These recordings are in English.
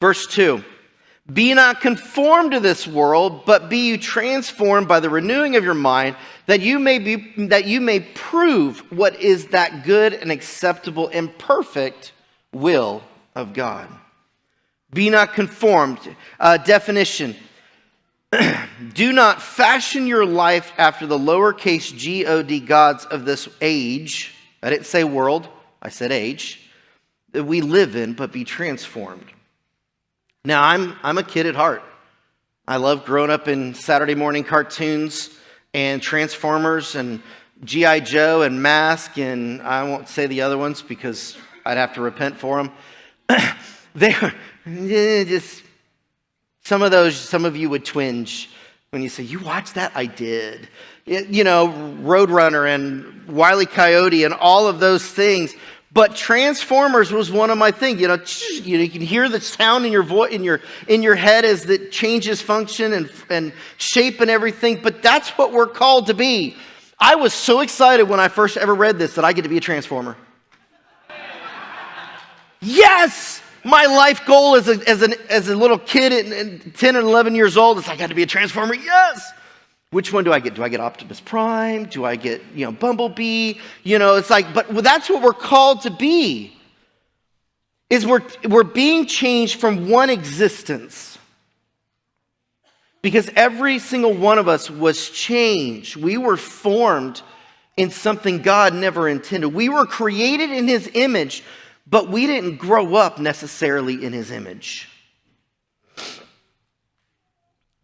Verse 2, be not conformed to this world, but be you transformed by the renewing of your mind, that you may prove what is that good and acceptable and perfect will of God. Be not conformed. Definition. Do not fashion your life after the lowercase G-O-D gods of this age. I didn't say world, I said age. That we live in, but be transformed. Now, I'm a kid at heart. I love growing up in Saturday morning cartoons and Transformers and G.I. Joe and Mask, and I won't say the other ones because I'd have to repent for them. They were just some of you would twinge when you say, you watched that? I did. Roadrunner and Wile E. Coyote and all of those things. But Transformers was one of my things. You can hear the sound in your voice, in your head as it changes function and shape and everything. But that's what we're called to be. I was so excited when I first ever read this that I get to be a Transformer. Yes! My life goal as a little kid at 10 and 11 years old is I got to be a Transformer. Yes! Which one do I get? Do I get Optimus Prime? Do I get, Bumblebee? It's like, but that's what we're called to be. Is we're being changed from one existence. Because every single one of us was changed. We were formed in something God never intended. We were created in His image, but we didn't grow up necessarily in His image.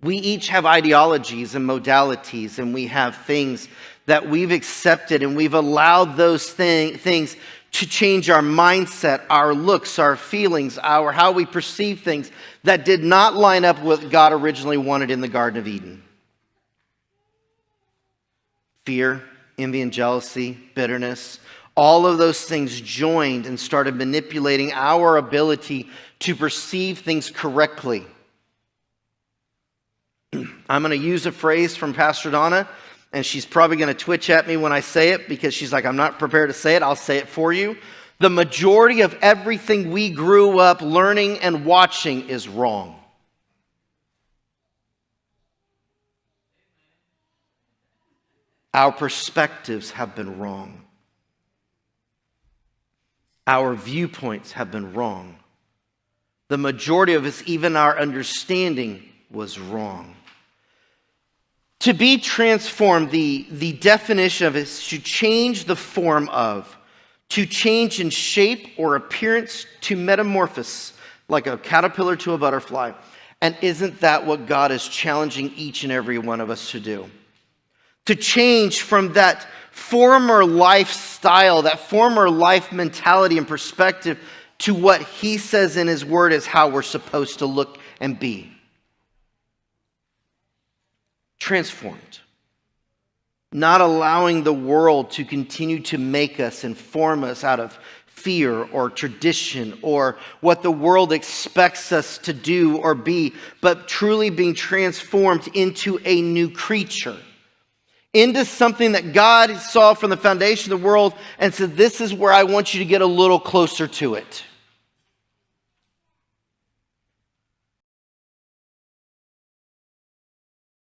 We each have ideologies and modalities, and we have things that we've accepted, and we've allowed those things to change our mindset, our looks, our feelings, how we perceive things that did not line up with what God originally wanted in the Garden of Eden. Fear, envy and jealousy, bitterness, all of those things joined and started manipulating our ability to perceive things correctly. I'm going to use a phrase from Pastor Donna, and she's probably going to twitch at me when I say it because she's like, I'm not prepared to say it. I'll say it for you. The majority of everything we grew up learning and watching is wrong. Our perspectives have been wrong. Our viewpoints have been wrong. The majority of us, even our understanding, was wrong. To be transformed, the definition of it is to change the form of, to change in shape or appearance, to metamorphose, like a caterpillar to a butterfly. And isn't that what God is challenging each and every one of us to do? To change from that former lifestyle, that former life mentality and perspective to what He says in His Word is how we're supposed to look and be. Transformed. Not allowing the world to continue to make us and form us out of fear or tradition or what the world expects us to do or be, but truly being transformed into a new creature. Into something that God saw from the foundation of the world and said, this is where I want you to get a little closer to it.